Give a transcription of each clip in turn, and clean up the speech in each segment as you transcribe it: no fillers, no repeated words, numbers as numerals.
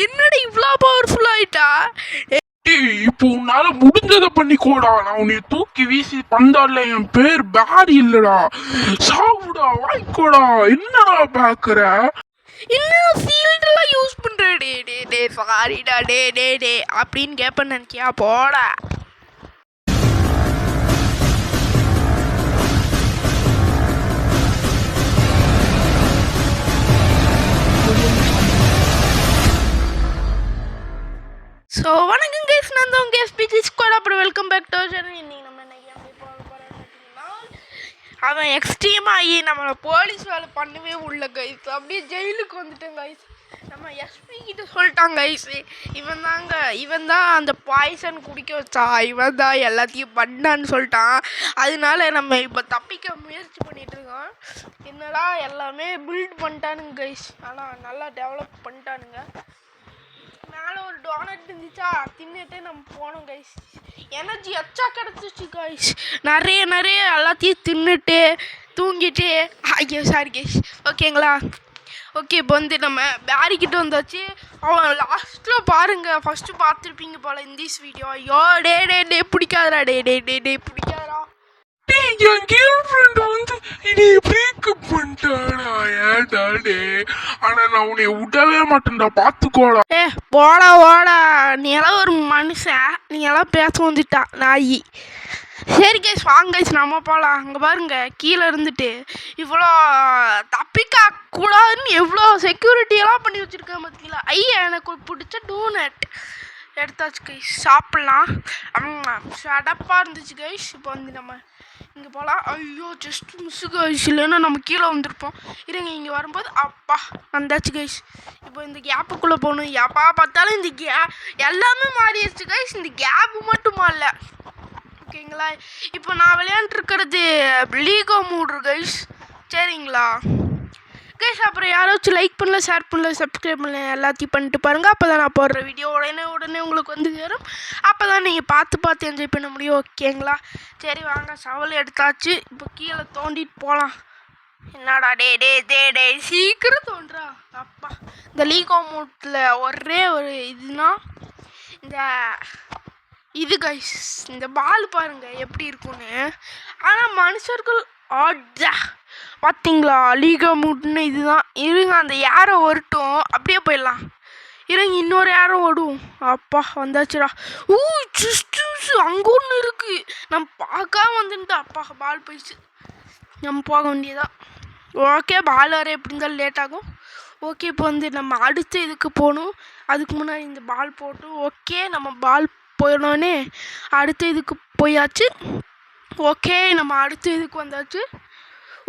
என்னடி இவ்வளோ பவர்ஃபுல் ஆயிட்டா? இப்போ உன்னால முடிஞ்சதை பண்ணிக்கோடா. நான் உன்னை தூக்கி வீசி பந்தால என் பேர் பேரி இல்லடா. சாவுடா, வாய்க்கோடா. என்னடா பாக்குற? இன்னும் ஃபீல்டெல்லாம் யூஸ் பண்ற. டே சாரிடா டே அப்படின்னு கேட்பேன்னு நினைக்கியா? போடா. ஸோ வணக்கம் கேஸ், நான் தான் உங்கள் எஸ்பிஜி ஸ்குவாட். அப்புறம் வெல்கம் பேக் டு சேனல். இன்னைக்கு நம்ம என்ன கேம் போக போகிறோம்னு அவன் எக்ஸ்ட்ரீமாக ஆகி நம்மளை போலீஸ் வேலை பண்ணவே உள்ள கைஸ். அப்படியே ஜெயிலுக்கு வந்துட்டேன் கைஸ். நம்ம எஸ்பி கிட்ட சொல்லிட்டாங்க கைஸ், இவன் தான் அந்த பாய்சன் குடிக்க வச்சா, இவன் தான் எல்லாத்தையும் பண்ணான்னு சொல்லிட்டான். அதனால நம்ம இப்போ தப்பிக்க முயற்சி பண்ணிட்டு இருக்கோம். என்னடா எல்லாமே பில்ட் பண்ணிட்டானுங்க கைஸ். ஆனால் நல்லா டெவலப் பண்ணிட்டானுங்க. மேலே ஒரு டோனட் இருந்துச்சா, தின்னுட்டு நம்ம போனோம் கைஸ். எனர்ஜி எச்சா கிடச்சிச்சு கைஸ். நிறைய எல்லாத்தையும் தின்னுட்டு தூங்கிட்டு. ஐயோ சாரி கைஸ். ஓகேங்களா? ஓகே, இப்போ வந்து நம்ம பேரிக்கிட்ட வந்தாச்சு. அவன் லாஸ்ட்டில் பாருங்கள், ஃபஸ்ட்டு பார்த்துருப்பீங்க போல் இந்த வீடியோ. ஐயோ டே பிடிக்காதரா. டே பிடிக்காதரா. என் கேர்ள் ஃப்ரெண்ட் வந்து இனி பிரேக்கப் பண்ணிட்டாடா. ஏடா டே. ஆனா நான் உன்னை விடவே மாட்டேன்டா, பாத்துக்கோடா. போடா. நீ எல்லாம் ஒரு மனுஷன், நீ எல்லாம் பேச வந்துட்டா நாயி. சரி கைஸ், வாங்க கைஸ் நம்ம போகலாம். அங்கே பாருங்க, கீழே இருந்துட்டு இவ்வளோ தப்பிக்க கூடாதுன்னு எவ்வளோ செக்யூரிட்டியெல்லாம் பண்ணி வச்சுருக்கேன் பார்த்தீங்களா? ஐயா, எனக்கு பிடிச்ச டோனட் எடுத்தாச்சு கைஸ், சாப்பிட்லாம். சடப்பாக இருந்துச்சு கைஸ். இப்போ வந்து நம்ம இங்கே போகலாம். ஐயோ ஜஸ்ட் மிஸ்ஸு கைஸ், இல்லைன்னா நம்ம கீழே வந்திருப்போம். இருங்க, இங்கே வரும்போது அப்பா வந்தாச்சு கைஸ். இப்போ இந்த கேப்புக்குள்ளே போகணும். எப்பா பார்த்தாலும் இந்த எல்லாமே மாறிடுச்சு கைஸ். இந்த கேப்பு மட்டுமா இல்லை, ஓகேங்களா? இப்போ நான் விளையாண்டுருக்கிறது லீகோ மூடு கைஸ். சரிங்களா கைஸ்? அப்புறம் யாராச்சும் லைக் பண்ணல, ஷேர் பண்ணல, சப்ஸ்கிரைப் பண்ணல, எல்லாத்தையும் பண்ணிட்டு பாருங்கள். அப்போ தான் நான் போடுற வீடியோ உடனே உங்களுக்கு வந்து சேரும். அப்போ தான் நீங்கள் பார்த்து என்ஜாய் பண்ண முடியும், ஓகேங்களா? சரி வாங்க, சவல் எடுத்தாச்சு. இப்போ கீழே தோண்டிட்டு போகலாம். என்னடா டே சீக்கிரம் தோன்றா. அப்பா, இந்த லீகோ மூட்டில் ஒரே ஒரு இதுனா இது கைஸ், இந்த பால் பாருங்கள் எப்படி இருக்குன்னு. ஆனால் மனுஷர்கள் ஆட்ஜா பார்த்தீங்களா? லீகோ மூட்னு இதுதான். இருங்க, அந்த யாரை ஓடட்டும், அப்படியே போயிடலாம். இருங்க, இன்னொரு யாரும் ஓடும். அப்பா வந்தாச்சுடா. அங்கே ஒன்று இருக்குது, நம்ம பார்க்காம வந்துட்டு. அப்பா பால் போயிடுச்சு, நம்ம போக வேண்டியதான். ஓகே, பால் வர எப்படி இருந்தாலும் லேட் ஆகும். ஓகே, இப்போ வந்து நம்ம அடுத்த இதுக்கு போகணும். அதுக்கு முன்னாடி இந்த பால் போட்டு ஓகே, நம்ம பால் போயிடணுன்னே அடுத்த இதுக்கு போயாச்சு. ஓகே, நம்ம அடுத்த இதுக்கு வந்தாச்சு.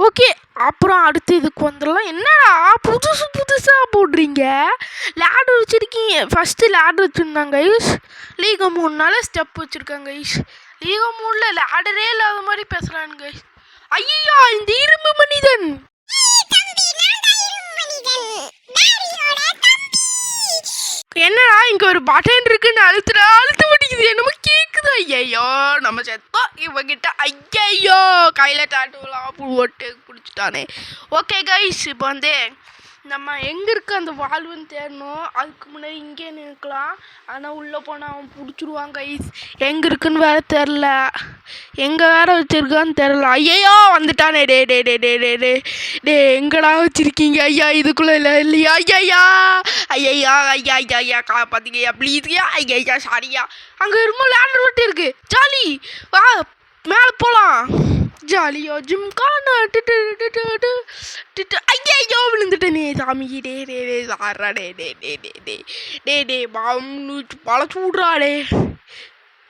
ஓகே, அப்புறம் அடுத்து இதுக்கு வந்துடலாம். என்னடா புதுசாக போடுறீங்க? லேடர் வச்சுருக்கீங்க. ஃபஸ்ட்டு லேடர் வச்சுருந்தாங்க கைஸ். லீகோ 3 நாள் ஸ்டெப் வச்சுருக்காங்க கைஸ். லீகோ 3ல் லேடரே இல்லாத மாதிரி பேசுகிறானுங்க கைஸ். ஐயா, இந்த இரும்பு மனிதன் என்னடா இங்கே ஒரு பட்டன் இருக்குன்னு அழுத்த மாட்டேங்குது, என்னமோ கேட்குது. ஐயோ நம்ம செத்தோம் இவங்கிட்ட. ஐயோ கையில் டாட்டுலாம் போட்டு பிடிச்சிட்டானே. ஓகே கைஸ், இப்போ வந்து நம்ம எங்கே இருக்க அந்த வால்வுன்னு தேடணும். அதுக்கு முன்னாடி இங்கே நிற்கலாம். ஆனால் உள்ளே போனால் அவன் பிடிச்சிருவான் கைஸ். எங்கே இருக்குன்னு வேறு தெரில, எங்கே வேறு வச்சுருக்கான்னு தெரில. ஐயோ வந்துட்டானே. டே எங்கடா வச்சுருக்கீங்க? ஐயா இதுக்குள்ளே இல்லையா? ஐயா காப்பாற்றிங்கய்யா ப்ளீஸ்யா. ஐயா சாரியா. அங்கே ரொம்ப லேண்டர் விட்டு இருக்குது. ஜாலி வா, மேலே போகலாம். ஜாலியோ ஜிம்கான. ஐயோ விழுந்துட்டேனே சாமி. டே சாரா. டே பாம்பு பழ சூடுறாடே.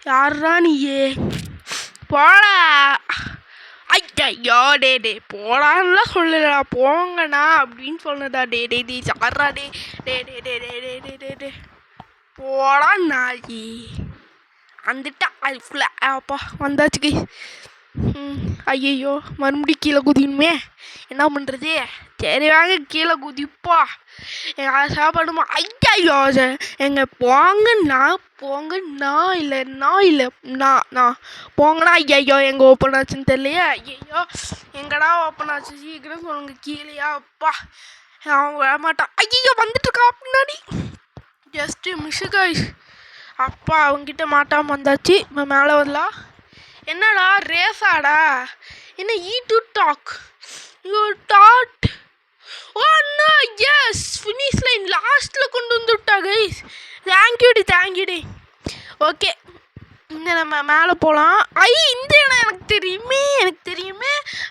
யாரா நீயே? போடா. ஐயோ டே போடான்லாம் சொல்லலடா, போங்கண்ணா அப்படின்னு சொன்னதா. டே சாரா. டே போடா நாயி. வந்துட்டா அது ஃபுல்லாக. அப்பா வந்தாச்சு கை. ஐயோ மறுபடியும் கீழே குதிக்கணுமே, என்ன பண்ணுறது? சரி வாங்க கீழே குதிப்பா. எங்கள் சாப்பாடுமா. ஐயோ எங்க போங்கண்ணா இல்லை போங்கண்ணா. ஐயோ எங்கே ஓப்பன் ஆச்சுன்னு தெரியலையே. ஐயோ எங்கடா ஓப்பன் ஆச்சு, சீக்கிரம் சொல்லுங்க. கீழேயா? அப்பா அவன் வரமாட்டான். ஐயோ வந்துட்டு இருக்கா பின்னாடி. Just miss guys. அப்பா அவங்கிட்ட மாட்டாமல் வந்தாச்சு. இப்போ மேலே வரலாம். என்னடா ரேஸாடா? என்ன டு டாக் யூ டாட். ஓ அண்ணா எஸ் ஃபினிஷ் லைன் லாஸ்ட்டில் கொண்டு வந்து விட்டா கைஸ். தேங்க்யூடி. ஓகே இந்த நம்ம மேலே போகலாம். இந்த இடம் எனக்கு தெரியுமே.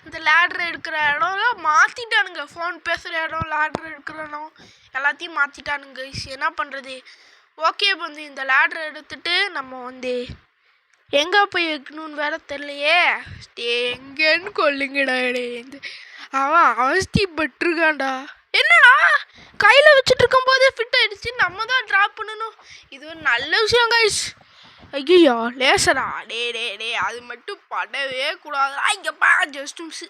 இந்த லேட்ரு எடுக்கிற இடம்லாம் மாற்றிட்டானுங்க. ஃபோன் பேசுகிற இடம், லேட்ரு எடுக்கிற இடம் எல்லாத்தையும் மாற்றிட்டானுங்க கைஸ். என்ன பண்ணுறது? ஓகே வந்து இந்த லேட்ரு எடுத்துட்டு நம்ம வந்து எங்கே போய் வைக்கணும்னு வேற தெரியலையே. எங்கேன்னு கொல்லுங்கடா. அவன் அவஸ்திப்பட்டிருக்கான்டா. என்னடா கையில் வச்சுட்டு இருக்கும்போதே ஃபிட் ஆகிடுச்சு. நம்ம தான் ட்ராப் பண்ணணும். இது ஒரு நல்ல விஷயம் கைஸ். ஐயோ லேசரா டே அது மட்டும் படவே கூடாதுடா. இங்கப்பா ஜஸ்ட் மிஸ்.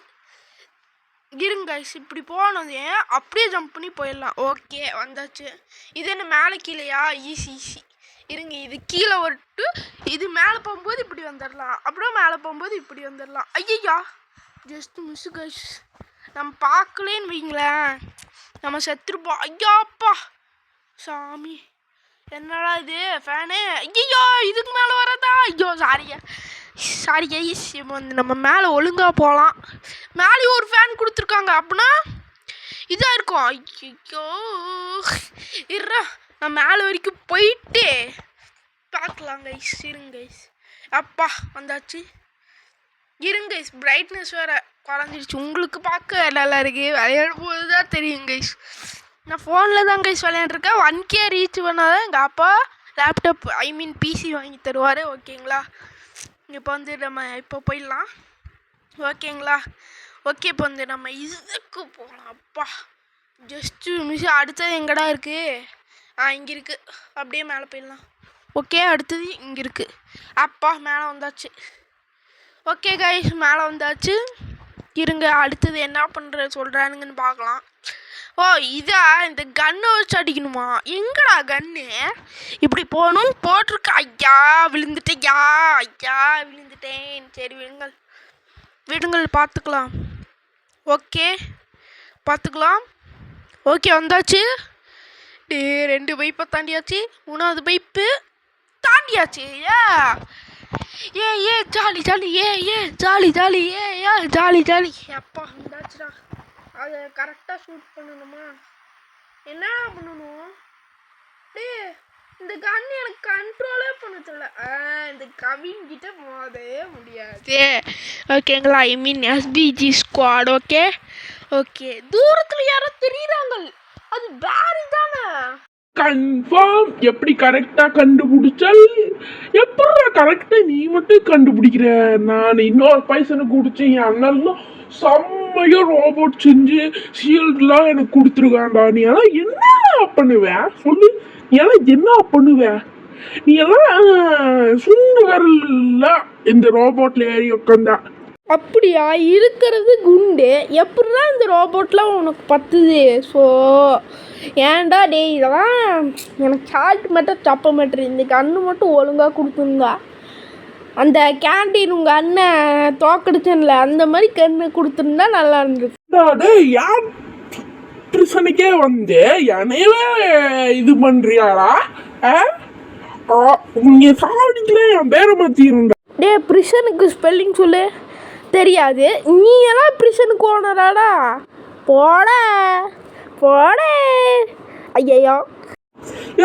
இருங்க கைஸ், இப்படி போனது அப்படியே ஜம்ப் பண்ணி போயிடலாம். ஓகே வந்தாச்சு. இது என்ன மேலே கீழேயா? ஈஸி. இருங்க இது கீழே வரட்டு. இது மேலே போகும்போது இப்படி வந்துடலாம். அப்புறம் மேலே போகும்போது இப்படி வந்துடலாம். ஐயா ஜஸ்ட் மிஸ் கைஸ். நம்ம பார்க்கலேன்னு வைங்களேன், நம்ம செத்துருப்போம். ஐயாப்பா சாமி, என்னடா இது ஃபேனு? ஐயோ இதுக்கு மேலே வரதா? ஐயோ சாரி கைஸ். இப்போ வந்து நம்ம மேலே ஒழுங்காக போகலாம். மேலேயும் ஒரு ஃபேன் கொடுத்துருக்காங்க. அப்படின்னா இதாக இருக்கும். ஐயோ இருறா, நான் மேலே வரைக்கும் போயிட்டு பார்க்கலாம் கைஸ். இருங்க கைஸ். அப்பா வந்தாச்சு. இருங்க கைஸ், பிரைட்னஸ் வேறு குறைஞ்சிடுச்சு. உங்களுக்கு பார்க்க நல்லா இருக்கு. விளையாடும் போது தான் தெரியும் கைஸ். நான் ஃபோனில் தான் கைஸ் விளையாண்டுருக்கேன். 1K ரீச் பண்ணாதான் எங்கள் அப்பா லேப்டாப் பிசி வாங்கி தருவார். ஓகேங்களா? இப்போ வந்து நம்ம இப்போ போயிடலாம். ஓகேங்களா? ஓகே இப்போ வந்து நம்ம இதுக்கு போகலாம். அப்பா ஜஸ்ட்டு மிஸ். அடுத்தது எங்கடா இருக்குது? இங்கே இருக்குது. அப்படியே மேலே போயிடலாம். ஓகே அடுத்தது இங்கே இருக்குது. அப்பா மேலே வந்தாச்சு. ஓகே கைஸ் மேலே வந்தாச்சு. இருங்க அடுத்தது என்ன பண்ணுற சொல்கிறானுங்கன்னு பார்க்கலாம். ஓ இதா இந்த கன்னை வச்சு அடிக்கணுமா? எங்கடா கன்னு? இப்படி போகணும்னு போட்டிருக்கா. ஐயா விழுந்துட்டேன். சரி விடுங்கள் பார்த்துக்கலாம். ஓகே பார்த்துக்கலாம். ஓகே வந்தாச்சு. 2 பைப்பை தாண்டியாச்சு. 3வது பைப்பு தாண்டியாச்சு. ஏ ஜாலி அப்பா வந்தாச்சுடா. அதை கரெக்டாக ஷூட் பண்ணணுமா? என்ன பண்ணணும்? இந்த கன் எனக்கு கண்ட்ரோலே பண்ண தெரியல. இந்த கவின் கிட்ட மோதவே முடியாது. ஓகேங்களா? SBG squad. ஓகே தூரத்தில் யாரோ தெரியுறாங்க. அது பேரி தானே? கன்ஃபார்ம். எப்படி கரெக்டா கண்டுபிடிச்சல்? எப்படி கரெக்டா நீ மட்டும் கண்டுபிடிக்கிற? நான் இன்னொரு பைசனை குடிச்சு என் அண்ணன் செம்மையா ரோபோட் செஞ்சு ஷீல்ட்லாம் எனக்கு கொடுத்துருக்காண்டா. நீ எல்லாம் என்ன பண்ணுவேன் சொல்லு? நீ எல்லாம் என்ன பண்ணுவேன்? நீ எல்லாம் சுண்டு வரல இந்த ரோபோட்ல ஏறி உட்காந்தா. அப்படியா? இருக்கிறது குண்டு. எப்படிதான் இந்த ரோபோட்லாம் உனக்கு பத்துது? ஸோ ஏன்டா இதெல்லாம் எனக்கு சால்ட் மட்டும் சப்ப மாட்டேரு. இந்த கன்று மட்டும் ஒழுங்காக கொடுத்துருங்க. அந்த கேண்டீன் உங்கள் அண்ணன் தோக்கடிச்சன்ல அந்த மாதிரி கன்று கொடுத்துருந்தா நல்லா இருந்தது. யார் பிரச்சனைக்கே வந்து என்னையவே இது பண்றியாடா? நீங்க சாவடிக்கல என் பேரை மாத்திருந்தா. பிரிசனுக்கு ஸ்பெல்லிங் சொல்லு. தெரியாது. நீ எல்லாம் பிரிசனுக்கு ஓனராடா? போட ஐயா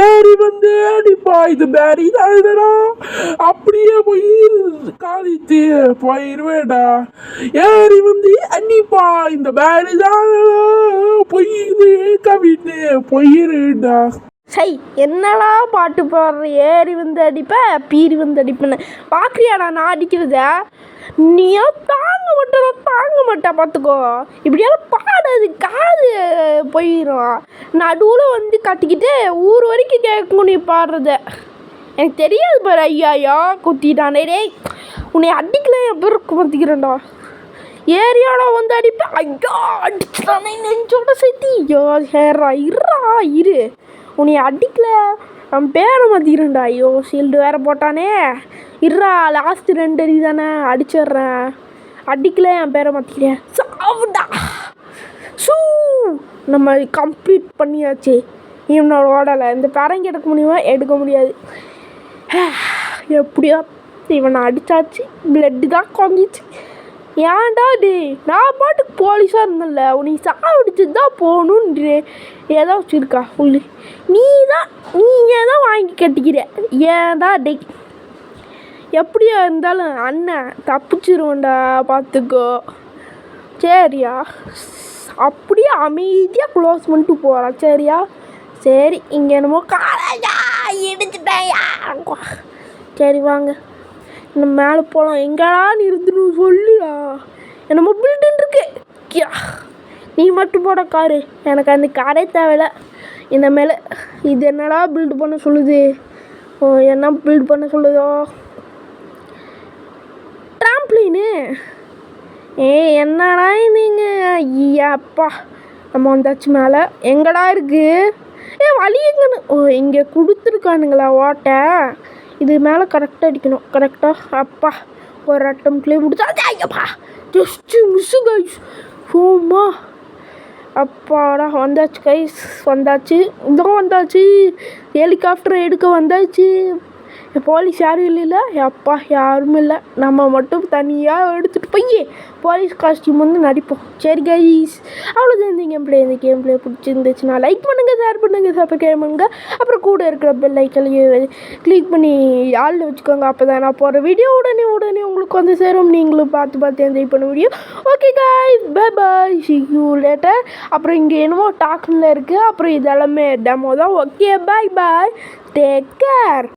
ஏறி வந்து அடிப்பா. இது பேரி தானடா. அப்படியே போய் காலித்து போயிருவேடா. ஏறி வந்து அடிப்பா. இந்த பேரி தான் பொய்யுது கவிட்டு போயிருடா. சை என்னடா பாட்டு பாடுற? ஏறி வந்து அடிப்ப, பீறி வந்து அடிப்பேன்னு பார்க்குறியாடா நான் அடிக்கிறத? நீயா தாங்க மாட்டா பார்த்துக்கோ. இப்படியெல்லாம் பாடாது, காது போயிடும். நடுவில் வந்து கட்டிக்கிட்டு ஊர் வரைக்கும் கேட்கும் நீ பாடுறத. எனக்கு தெரியாது பாரு. ஐயா குத்திட்டானே. உன்னை அடிக்கல என் பேருக்கு மாற்றிக்கிறேன்டா. ஏரியாவில் வந்து அடிப்பேன். ஐயா அடிச்சுட்டானே நெஞ்சோட சேர்த்தி. ஐயோ ஹேரா இரு உன்னை அடிக்கல அவன் பேரை மாற்றிக்கிறேன்டா. ஐயோ ஷீல்டு வேறு போட்டானே. இருறா லாஸ்ட்டு 2 அடி தானே அடிச்சிட்றேன். அடிக்கல என் பேரை மாற்றிக்கிறேன். சாவுடா. நம்ம கம்ப்ளீட் பண்ணியாச்சு. இவனோட ஓடலை இந்த பேரங்க எடுக்க முடியுமா எடுக்க முடியாது. எப்படியோ இவனை அடித்தாச்சு, பிளட்டு தான் குறைஞ்சிச்சு. ஏன்டா டே நான் பாட்டுக்கு போலீஸாக இருந்தேன்ல, உனக்கு சாப்பிடுச்சு தான் போகணுன்ற ஏதோ வச்சுருக்கா சொல்லு. நீங்கள் தான் வாங்கி கட்டிக்கிற ஏன்டா டே. எப்படியா இருந்தாலும் அண்ணன் தப்பிச்சிருவோண்டா பார்த்துக்கோ சரியா. அப்படியே அமைதியாக க்ளோஸ் பண்ணிட்டு போகிறான் சரியா. சரி இங்கே என்னமோ காலேஜா இடிச்சுட்டேயா. சரி வாங்க இந்த மேலே போகலாம். எங்கடா நிறுத்தணும் சொல்லுடா. என்னமோ பில்டிங் இருக்கு. நீ மட்டும் போட காரு, எனக்கு அந்த காரே தேவையில்ல. இந்த மேலே இது என்னடா பில்டு பண்ண சொல்லுது. என்ன பில்டு பண்ண சொல்லுதோ. ட்ராம்ப்ளின்னு என்னடா நீங்கள் அப்பா நம்ம வந்தாச்சு மேலே. எங்கடா இருக்குது வழி எங்கன்னு இங்கே கொடுத்துருக்கானுங்களா ஓட்டை. இது மேலே கரெக்டாக அடிக்கணும். கரெக்டாக அப்பா ஒரு அட்டம்ப்ட்லேயே முடிச்சா. Ayyappa just miss guys. ஓமா அப்பாடா வந்தாச்சு கைஸ் வந்தாச்சு. இதோ வந்தாச்சு ஹெலிகாப்டர் எடுக்க வந்தாச்சு. போலீஸ் யாரும் இல்லைல்ல. அப்பா யாரும் இல்லை, நம்ம மட்டும் தனியாக எடுத்துகிட்டு போய் போலீஸ் காஸ்டியூம் வந்து நடிப்போம். சரி கைஸ் அவ்வளோதான் இந்த கேம் பிளே பிடிச்சிருந்துச்சுன்னா லைக் பண்ணுங்கள், ஷேர் பண்ணுங்கள், சப்ஸ்கிரைப் பண்ணுங்கள். அப்புறம் கூட இருக்கிற பெல் ஐக்கனையும் கிளிக் பண்ணி ஆளில் வச்சுக்கோங்க. அப்போ தான் நான் போகிற வீடியோ உடனே உங்களுக்கு வந்து சேரும். நீங்களும் பார்த்து என்ஜாய் பண்ண முடியும். Okay guys bye bye, see you later. அப்புறம் இங்கே என்னமோ டாக்ஸில் இருக்குது. அப்புறம் இதெல்லாமே டெமோ தான். Okay bye bye, take care.